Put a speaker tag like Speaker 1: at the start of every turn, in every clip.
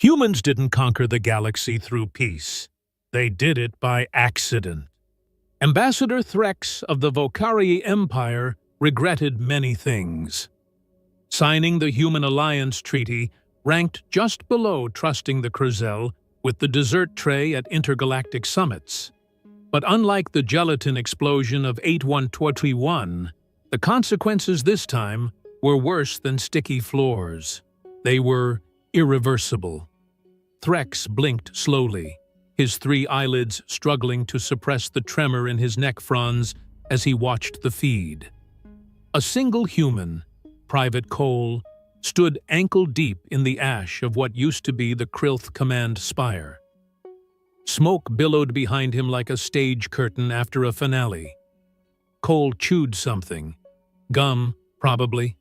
Speaker 1: Humans didn't conquer the galaxy through peace. They did it by accident. Ambassador Threx of the Vokarii Empire regretted many things. Signing the Human Alliance Treaty ranked just below trusting the Krzel with the dessert tray at intergalactic summits. But unlike the gelatin explosion of 8121, the consequences this time were worse than sticky floors. They were irreversible. Threx blinked slowly, his three eyelids struggling to suppress the tremor in his neck fronds as he watched the feed. A single human, Private Cole, stood ankle-deep in the ash of what used to be the Krylth command spire. Smoke billowed behind him like a stage curtain after a finale. Cole chewed something. Gum, probably.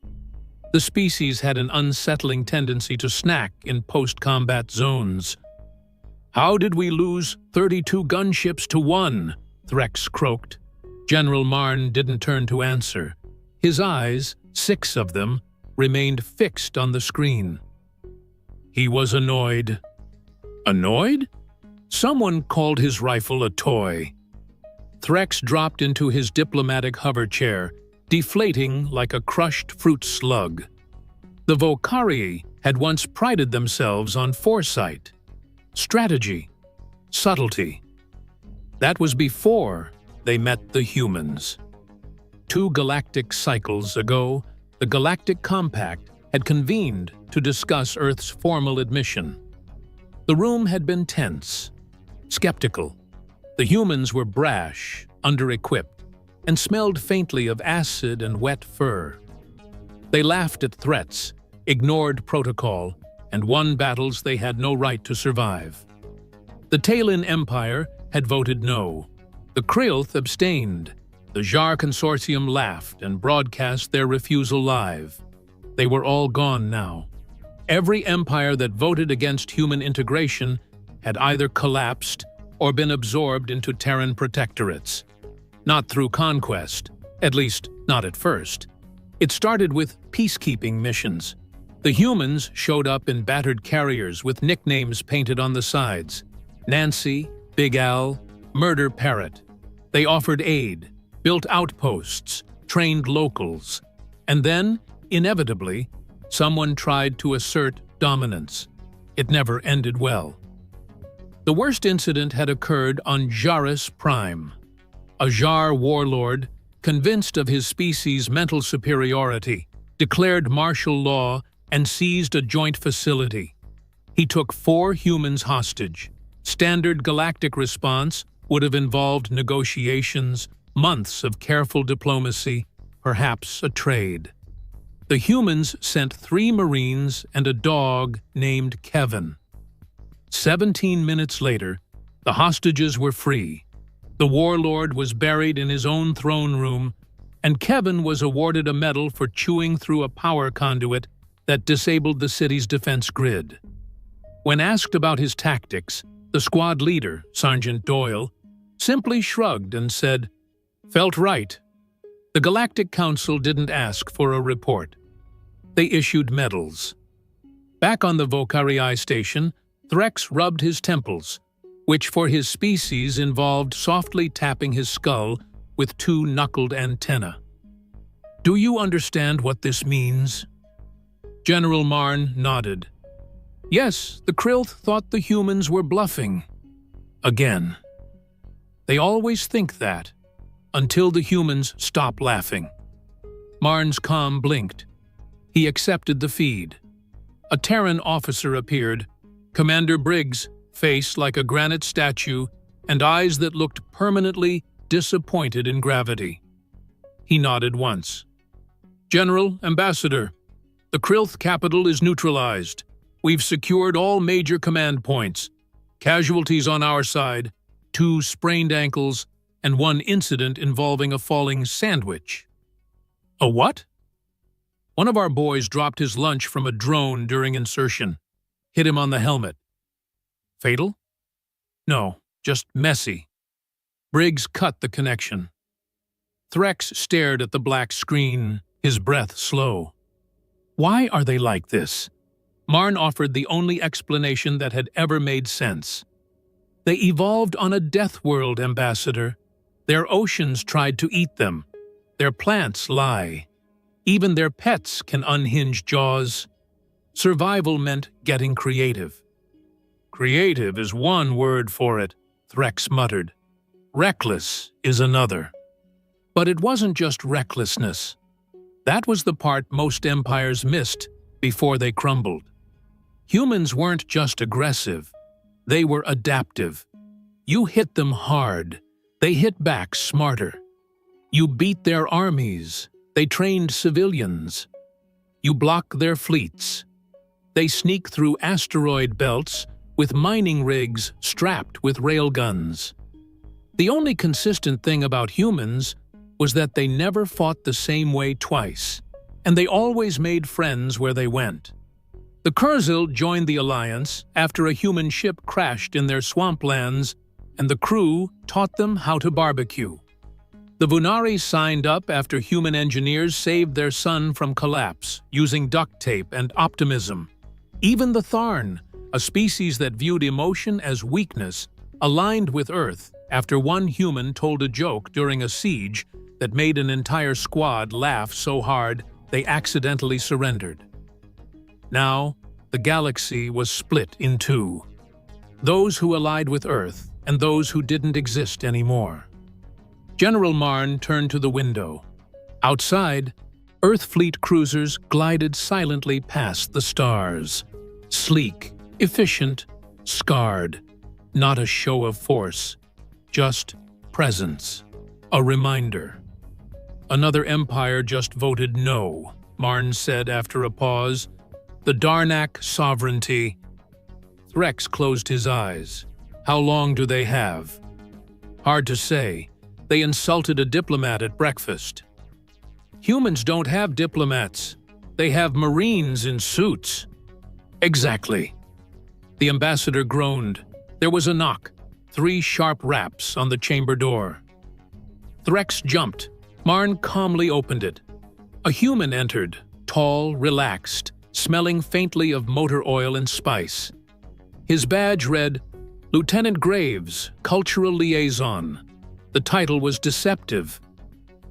Speaker 1: The species had an unsettling tendency to snack in post-combat zones. "How did we lose 32 gunships to 1? Threx croaked. General Marn didn't turn to answer. His eyes, 6 of them, remained fixed on the screen. He was annoyed. Annoyed? Someone called his rifle a toy. Threx dropped into his diplomatic hover chair, deflating like a crushed fruit slug. The Vokarii had once prided themselves on foresight, strategy, subtlety. That was before they met the humans. 2 galactic cycles ago, the Galactic Compact had convened to discuss Earth's formal admission. The room had been tense, skeptical. The humans were brash, under-equipped, and smelled faintly of acid and wet fur. They laughed at threats, ignored protocol, and won battles they had no right to survive. The Talon Empire had voted no. The Krylth abstained. The Jar Consortium laughed and broadcast their refusal live. They were all gone now. Every empire that voted against human integration had either collapsed or been absorbed into Terran protectorates. Not through conquest, at least not at first. It started with peacekeeping missions. The humans showed up in battered carriers with nicknames painted on the sides. Nancy, Big Al, Murder Parrot. They offered aid, built outposts, trained locals, and then, inevitably, someone tried to assert dominance. It never ended well. The worst incident had occurred on Jaris Prime. A Jar warlord, convinced of his species' mental superiority, declared martial law and seized a joint facility. He took 4 humans hostage. Standard galactic response would have involved negotiations, months of careful diplomacy, perhaps a trade. The humans sent 3 Marines and a dog named Kevin. 17 minutes later, the hostages were free. The warlord was buried in his own throne room, and Kevin was awarded a medal for chewing through a power conduit that disabled the city's defense grid. When asked about his tactics, the squad leader, Sergeant Doyle, simply shrugged and said, "Felt right." The Galactic Council didn't ask for a report. They issued medals. Back on the Vokarii station, Threx rubbed his temples, which for his species involved softly tapping his skull with 2 knuckled antennae. "Do you understand what this means?" General Marn nodded. Yes, the Krylth thought the humans were bluffing. Again. They always think that, until the humans stop laughing. Marn's comm blinked. He accepted the feed. A Terran officer appeared, Commander Briggs, face like a granite statue and eyes that looked permanently disappointed in gravity. He nodded once. "General, Ambassador, the Krylth capital is neutralized. We've secured all major command points. Casualties on our side, 2 sprained ankles, and 1 incident involving a falling sandwich." "A what?" "One of our boys dropped his lunch from a drone during insertion. Hit him on the helmet." "Fatal?" "No, just messy." Briggs cut the connection. Threx stared at the black screen, his breath slow. Why are they like this? Marn offered the only explanation that had ever made sense. They evolved on a death world, Ambassador. Their oceans tried to eat them. Their plants lie. Even their pets can unhinge jaws. Survival meant getting creative. Creative is one word for it, Threx muttered. Reckless is another. But it wasn't just recklessness. That was the part most empires missed before they crumbled. Humans weren't just aggressive. They were adaptive. You hit them hard. They hit back smarter. You beat their armies. They trained civilians. You block their fleets. They sneak through asteroid belts with mining rigs strapped with railguns. The only consistent thing about humans was that they never fought the same way twice, and they always made friends where they went. The Kurzil joined the Alliance after a human ship crashed in their swamplands, and the crew taught them how to barbecue. The Vunari signed up after human engineers saved their sun from collapse using duct tape and optimism. Even the Tharn, a species that viewed emotion as weakness, aligned with Earth after one human told a joke during a siege that made an entire squad laugh so hard they accidentally surrendered. Now, the galaxy was split in two. Those who allied with Earth and those who didn't exist anymore. General Marn turned to the window. Outside, Earth fleet cruisers glided silently past the stars. Sleek, efficient, scarred. Not a show of force, just presence. A reminder. Another empire just voted no, Marn said after a pause. The Darnak sovereignty. Threx closed his eyes. How long do they have? Hard to say. They insulted a diplomat at breakfast. Humans don't have diplomats. They have Marines in suits. Exactly. The ambassador groaned. There was a knock. 3 sharp raps on the chamber door. Threx jumped. Marn calmly opened it. A human entered, tall, relaxed, smelling faintly of motor oil and spice. His badge read, Lieutenant Graves, Cultural Liaison. The title was deceptive.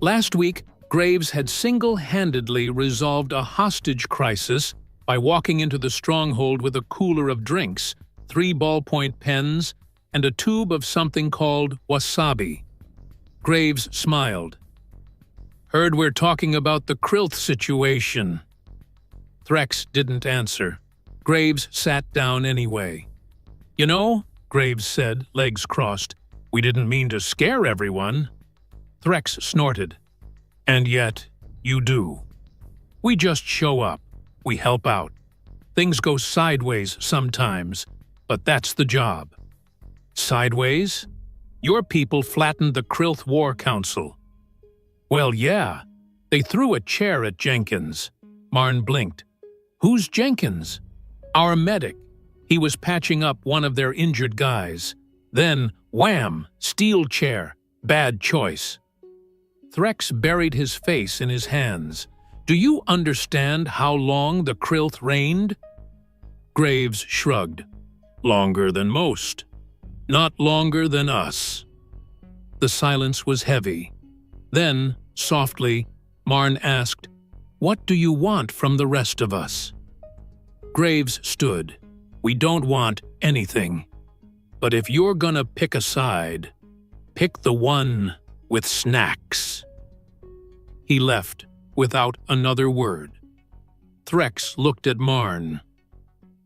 Speaker 1: Last week, Graves had single-handedly resolved a hostage crisis by walking into the stronghold with a cooler of drinks, 3 ballpoint pens, and a tube of something called wasabi. Graves smiled. Heard we're talking about the Krilth situation. Threx didn't answer. Graves sat down anyway. You know, Graves said, legs crossed, we didn't mean to scare everyone. Threx snorted. And yet, you do. We just show up. We help out. Things go sideways sometimes, but that's the job. Sideways? Your people flattened the Krilth War Council. Well, yeah. They threw a chair at Jenkins. Marn blinked. Who's Jenkins? Our medic. He was patching up one of their injured guys. Then, wham, steel chair. Bad choice. Threx buried his face in his hands. Do you understand how long the Krilth reigned? Graves shrugged. Longer than most. Not longer than us. The silence was heavy. Then, softly, Marn asked, What do you want from the rest of us? Graves stood. We don't want anything. But if you're gonna pick a side, pick the one with snacks. He left without another word. Threx looked at Marn.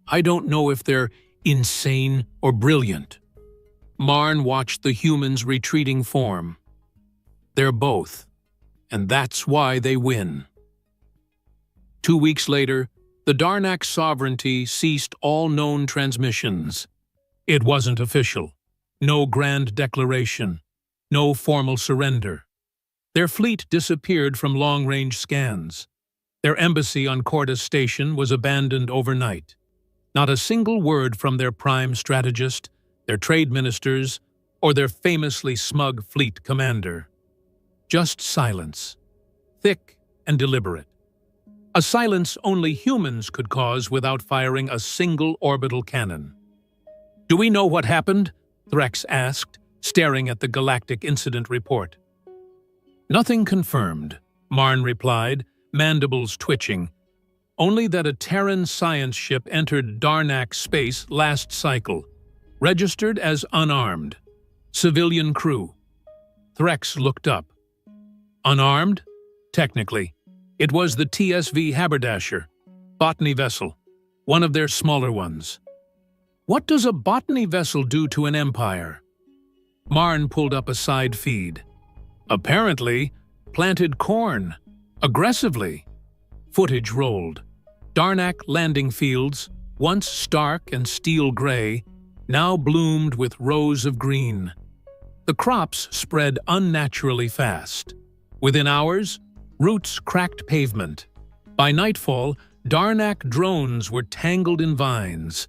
Speaker 1: I don't know if they're insane or brilliant. Marn watched the humans' retreating form. They're both, and that's why they win. 2 weeks later, the Darnak sovereignty ceased all known transmissions. It wasn't official. No grand declaration. No formal surrender. Their fleet disappeared from long-range scans. Their embassy on Corda Station was abandoned overnight. Not a single word from their prime strategist, their trade ministers, or their famously smug fleet commander. Just silence. Thick and deliberate. a silence only humans could cause without firing a single orbital cannon. "Do we know what happened?" Threx asked, staring at the galactic incident report. "Nothing confirmed," Marn replied, mandibles twitching. "Only that a Terran science ship entered Darnak space last cycle, registered as unarmed. Civilian crew." Threx looked up. "Unarmed?" "Technically. It was the TSV Haberdasher, botany vessel, one of their smaller ones." "What does a botany vessel do to an empire?" Marn pulled up a side feed. "Apparently, planted corn. Aggressively." Footage rolled. Darnak landing fields, once stark and steel gray, now bloomed with rows of green. The crops spread unnaturally fast. Within hours, roots cracked pavement. By nightfall, Darnak drones were tangled in vines.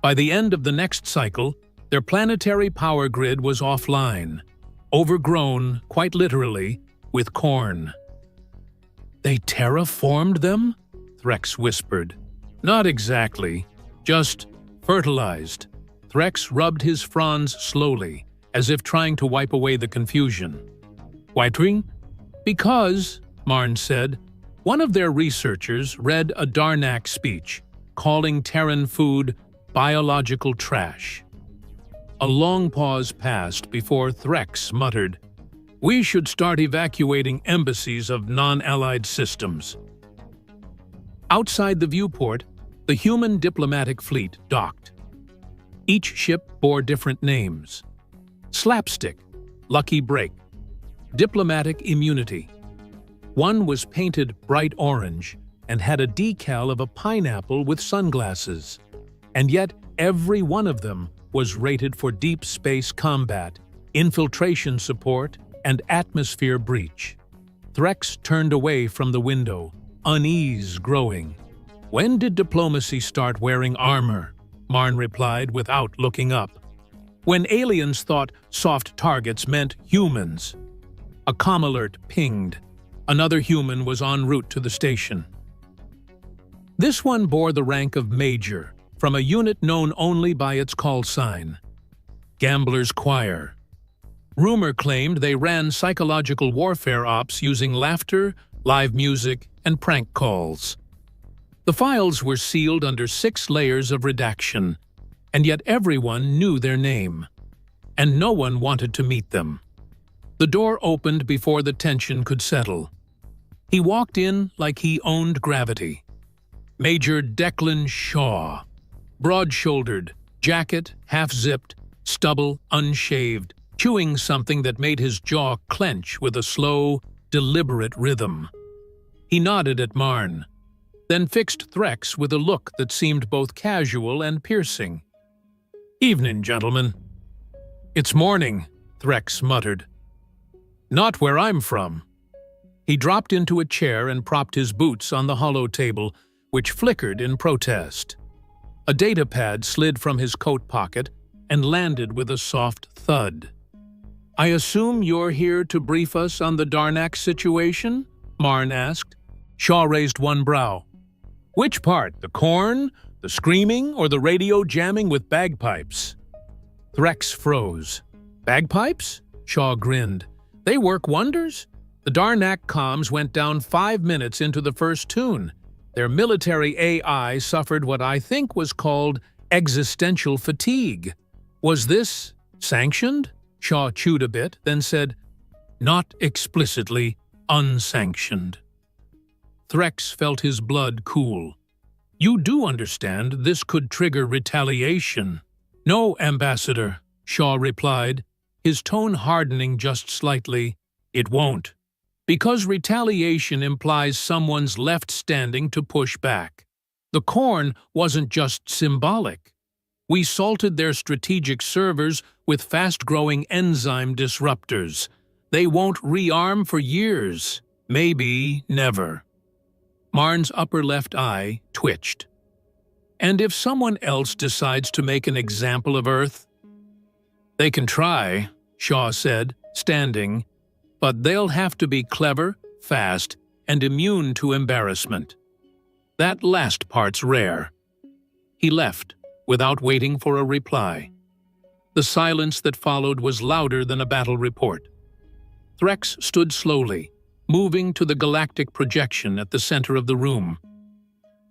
Speaker 1: By the end of the next cycle, their planetary power grid was offline, overgrown, quite literally, with corn. "They terraformed them?" Threx whispered. "Not exactly, just fertilized." Threx rubbed his fronds slowly, as if trying to wipe away the confusion. "Why, because," Marn said, "one of their researchers read a Darnak speech, calling Terran food biological trash." A long pause passed before Threx muttered, "We should start evacuating embassies of non-allied systems." Outside the viewport, the human diplomatic fleet docked. Each ship bore different names. Slapstick, Lucky Break, Diplomatic Immunity. One was painted bright orange and had a decal of a pineapple with sunglasses. And yet every one of them was rated for deep space combat, infiltration support, and atmosphere breach. Threx turned away from the window, unease growing. "When did diplomacy start wearing armor?" Marn replied without looking up. "When aliens thought soft targets meant humans." A comm alert pinged. Another human was en route to the station. This one bore the rank of Major, from a unit known only by its call sign, Gambler's Choir. Rumor claimed they ran psychological warfare ops using laughter, live music, and prank calls. The files were sealed under 6 layers of redaction, and yet everyone knew their name. And no one wanted to meet them. The door opened before the tension could settle. He walked in like he owned gravity. Major Declan Shaw. Broad-shouldered, jacket half-zipped, stubble unshaved, chewing something that made his jaw clench with a slow, deliberate rhythm. He nodded at Marn, then fixed Threx with a look that seemed both casual and piercing. "Evening, gentlemen." "It's morning," Threx muttered. "Not where I'm from." He dropped into a chair and propped his boots on the hollow table, which flickered in protest. A datapad slid from his coat pocket and landed with a soft thud. "I assume you're here to brief us on the Darnak situation?" Marn asked. Shaw raised one brow. "Which part, the corn, the screaming, or the radio jamming with bagpipes?" Threx froze. "Bagpipes?" Shaw grinned. "They work wonders. The Darnak comms went down 5 minutes into the first tune. Their military AI suffered what I think was called existential fatigue. Was this sanctioned?" Shaw chewed a bit, then said, "Not explicitly unsanctioned." Threx felt his blood cool. "You do understand this could trigger retaliation?" "No, Ambassador," Shaw replied, his tone hardening just slightly. "It won't. Because retaliation implies someone's left standing to push back. The corn wasn't just symbolic. We salted their strategic servers with fast-growing enzyme disruptors. They won't rearm for years, maybe never." Marn's upper left eye twitched. "And if someone else decides to make an example of Earth?" "They can try," Shaw said, standing, "but they'll have to be clever, fast, and immune to embarrassment. That last part's rare. He left, without waiting for a reply. The silence that followed was louder than a battle report. Threx stood slowly, moving to the galactic projection at the center of the room.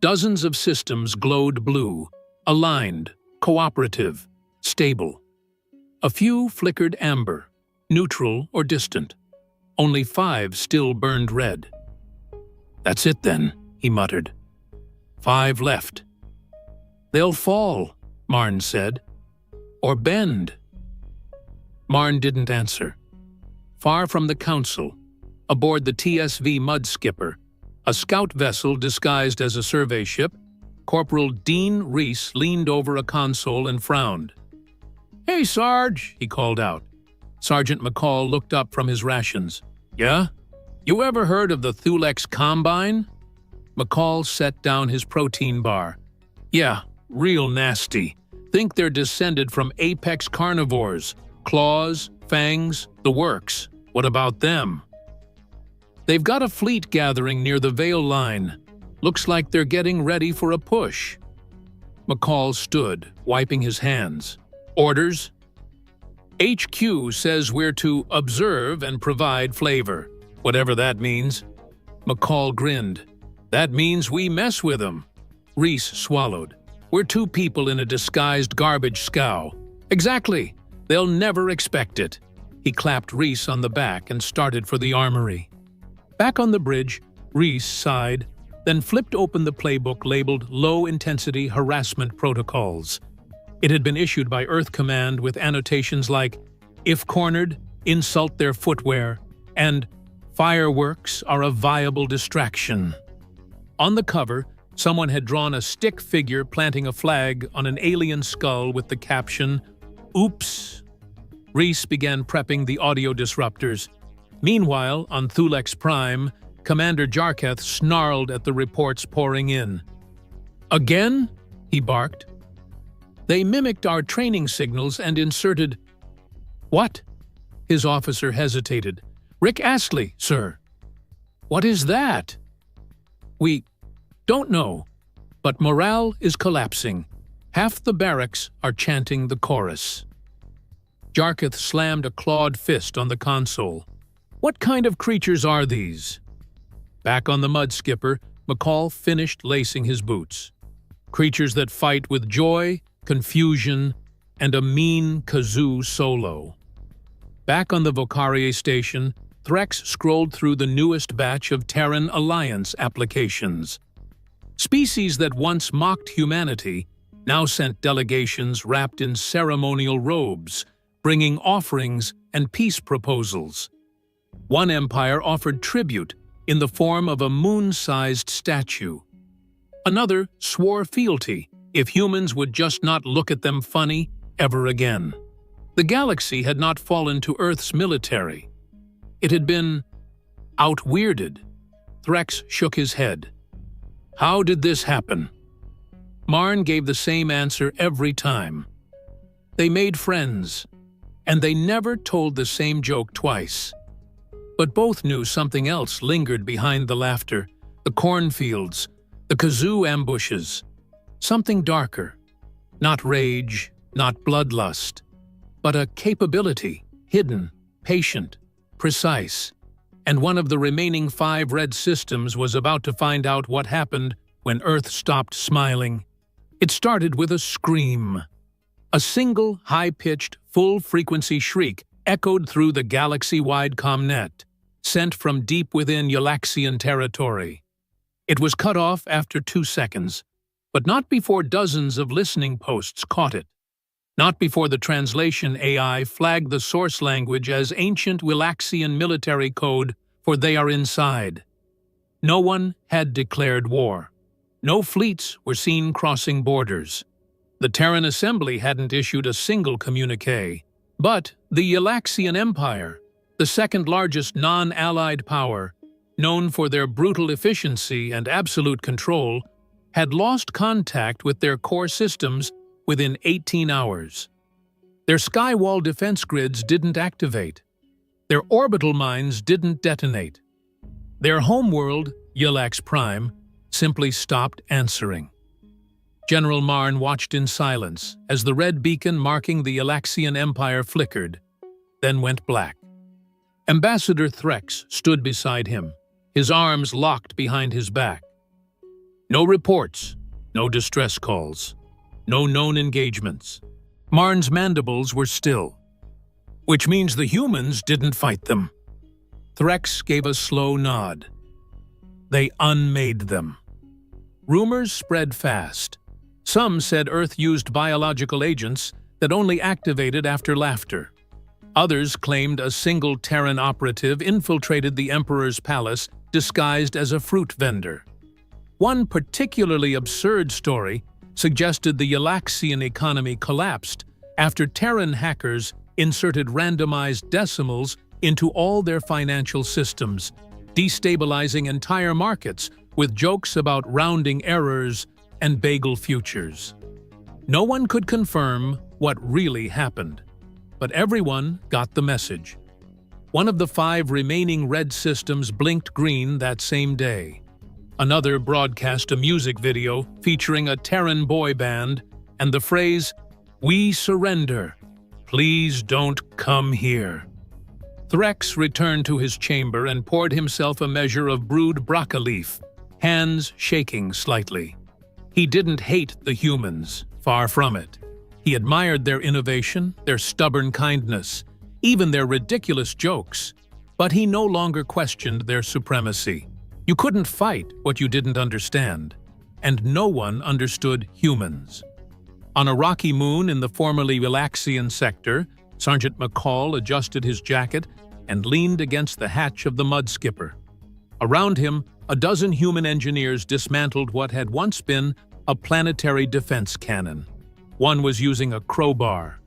Speaker 1: Dozens of systems glowed blue, aligned, cooperative, stable. A few flickered amber, neutral or distant. Only 5 still burned red. "That's it then," he muttered. 5 left. "They'll fall," Marn said. "Or bend." Marn didn't answer. Far from the Council, aboard the TSV Mudskipper, a scout vessel disguised as a survey ship, Corporal Dean Reese leaned over a console and frowned. "Hey, Sarge," he called out. Sergeant McCall looked up from his rations. "Yeah? You ever heard of the Thulex Combine?" McCall set down his protein bar. "Yeah, real nasty. Think they're descended from apex carnivores. Claws, fangs, the works. What about them?" "They've got a fleet gathering near the Veil line. Looks like they're getting ready for a push." McCall stood, wiping his hands. "Orders?" "HQ says we're to observe and provide flavor, whatever that means." McCall grinned. "That means we mess with them." Reese swallowed. "We're 2 people in a disguised garbage scow." "Exactly. They'll never expect it." He clapped Reese on the back and started for the armory. Back on the bridge, Reese sighed, then flipped open the playbook labeled Low-Intensity Harassment Protocols. It had been issued by Earth Command with annotations like, "If cornered, insult their footwear," and "Fireworks are a viable distraction." On the cover, someone had drawn a stick figure planting a flag on an alien skull with the caption, "Oops." Reese began prepping the audio disruptors. Meanwhile, on Thulex Prime, Commander Jarketh snarled at the reports pouring in. "Again?" he barked. "They mimicked our training signals and inserted—" "What?" His officer hesitated. "Rick Astley, sir." "What is that?" "We don't know, but morale is collapsing. Half the barracks are chanting the chorus." Jarketh slammed a clawed fist on the console. "What kind of creatures are these?" Back on the Mudskipper, McCall finished lacing his boots. "Creatures that fight with joy, confusion, and a mean kazoo solo." Back on the Vocaria station, Threx scrolled through the newest batch of Terran Alliance applications. Species that once mocked humanity now sent delegations wrapped in ceremonial robes, bringing offerings and peace proposals. One empire offered tribute in the form of a moon-sized statue. Another swore fealty if humans would just not look at them funny ever again. The galaxy had not fallen to Earth's military. It had been out-weirded. Threx shook his head. "How did this happen?" Marn gave the same answer every time. "They made friends, and they never told the same joke twice." But both knew something else lingered behind the laughter, the cornfields, the kazoo ambushes. Something darker. Not rage, not bloodlust, but a capability, hidden, patient, precise. And one of the remaining 5 red systems was about to find out what happened when Earth stopped smiling. It started with a scream. A single, high-pitched, full-frequency shriek echoed through the galaxy-wide comnet, sent from deep within Yulaxian territory. It was cut off after 2 seconds, but not before dozens of listening posts caught it. Not before the translation AI flagged the source language as ancient Willaxian military code for "they are inside." No one had declared war. No fleets were seen crossing borders. The Terran Assembly hadn't issued a single communique. But the Yulaxian Empire, the second-largest non-allied power, known for their brutal efficiency and absolute control, had lost contact with their core systems within 18 hours. Their skywall defense grids didn't activate. Their orbital mines didn't detonate. Their homeworld, Yulax Prime, simply stopped answering. General Marn watched in silence as the red beacon marking the Elaxian Empire flickered, then went black. Ambassador Threx stood beside him, his arms locked behind his back. No reports, no distress calls, no known engagements. Marn's mandibles were still, which means the humans didn't fight them. Threx gave a slow nod. They unmade them. Rumors spread fast. Some said Earth used biological agents that only activated after laughter. Others claimed a single Terran operative infiltrated the Emperor's palace disguised as a fruit vendor. One particularly absurd story suggested the Elaxian economy collapsed after Terran hackers inserted randomized decimals into all their financial systems, destabilizing entire markets with jokes about rounding errors and bagel futures. No one could confirm what really happened, but everyone got the message. One of the 5 remaining red systems blinked green that same day. Another broadcast a music video featuring a Terran boy band and the phrase, "We surrender. Please don't come here." Threx returned to his chamber and poured himself a measure of brewed braca leaf, hands shaking slightly. He didn't hate the humans, far from it. He admired their innovation, their stubborn kindness, even their ridiculous jokes, but he no longer questioned their supremacy. You couldn't fight what you didn't understand, and no one understood humans. On a rocky moon in the formerly Elaxian sector, Sergeant McCall adjusted his jacket and leaned against the hatch of the mud skipper. Around him, a dozen human engineers dismantled what had once been a planetary defense cannon. One was using a crowbar.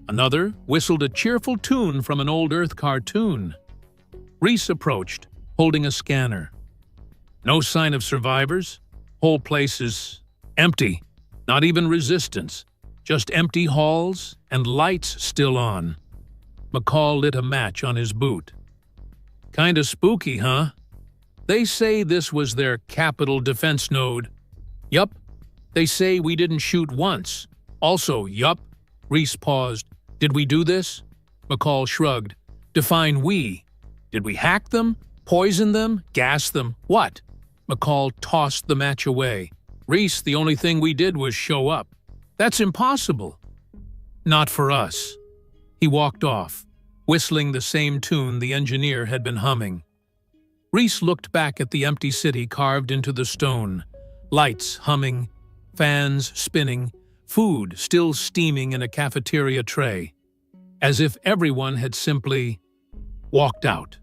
Speaker 1: Another whistled a cheerful tune from an old Earth cartoon. Reese approached, holding a scanner. No sign of survivors. Whole place is empty. Not even resistance. Just empty halls and lights still on. McCall lit a match on his boot. Kinda spooky, huh? They say this was their capital defense node. Yup. They say we didn't shoot once. Also, yup. Reese paused. Did we do this? McCall shrugged. Define we. Did we hack them? Poison them? Gas them? What? McCall tossed the match away. Reese, the only thing we did was show up. That's impossible. Not for us. He walked off, whistling the same tune the engineer had been humming. Reese looked back at the empty city carved into the stone, lights humming, fans spinning, food still steaming in a cafeteria tray, as if everyone had simply walked out.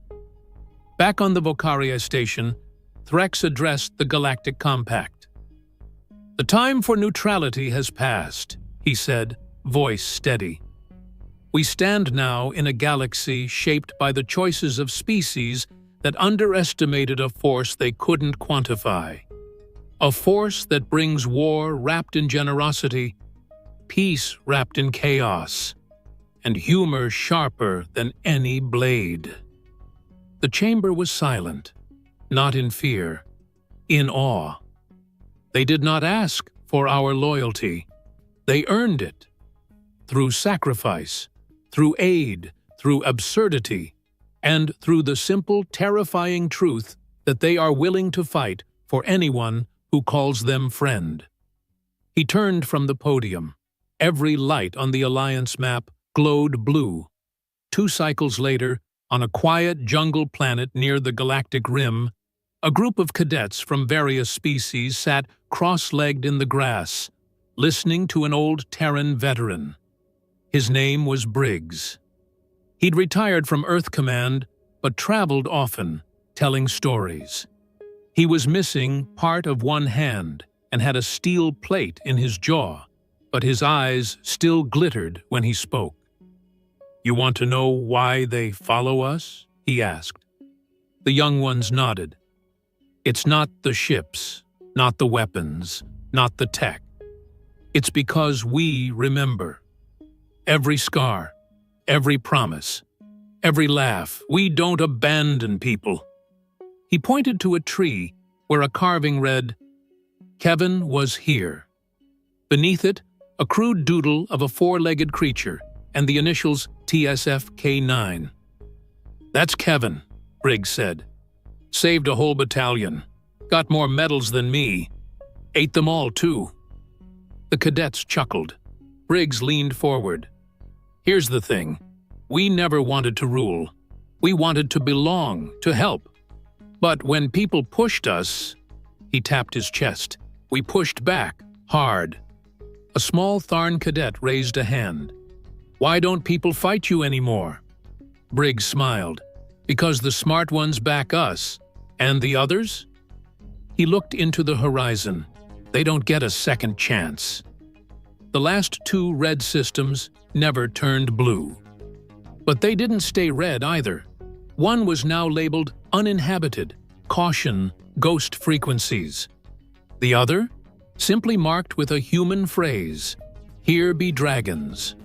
Speaker 1: Back on the Vocaria station, Threx addressed the Galactic Compact. The time for neutrality has passed, he said, voice steady. We stand now in a galaxy shaped by the choices of species that underestimated a force they couldn't quantify. A force that brings war wrapped in generosity, peace wrapped in chaos, and humor sharper than any blade. The chamber was silent, not in fear, in awe. They did not ask for our loyalty. They earned it. Through sacrifice, through aid, through absurdity, and through the simple, terrifying truth that they are willing to fight for anyone who calls them friend. He turned from the podium. Every light on the Alliance map glowed blue. 2 cycles later, on a quiet jungle planet near the galactic rim, a group of cadets from various species sat cross-legged in the grass, listening to an old Terran veteran. His name was Briggs. He'd retired from Earth Command, but traveled often, telling stories. He was missing part of one hand and had a steel plate in his jaw, but his eyes still glittered when he spoke. "You want to know why they follow us?" he asked. The young ones nodded. "It's not the ships, not the weapons, not the tech. It's because we remember. Every scar, every promise, every laugh. We don't abandon people." He pointed to a tree where a carving read, Kevin was here. Beneath it, a crude doodle of a four-legged creature and the initials TSF-K9. "That's Kevin," Briggs said. "Saved a whole battalion. Got more medals than me. Ate them all, too." The cadets chuckled. Briggs leaned forward. "Here's the thing. We never wanted to rule. We wanted to belong, to help. But when people pushed us," he tapped his chest, "we pushed back, hard." A small Tharn cadet raised a hand. "Why don't people fight you anymore?" Briggs smiled. "Because the smart ones back us. And the others?" He looked into the horizon. "They don't get a second chance." The last two red systems never turned blue. But they didn't stay red either. One was now labeled uninhabited, caution, ghost frequencies. The other, simply marked with a human phrase, "Here be dragons."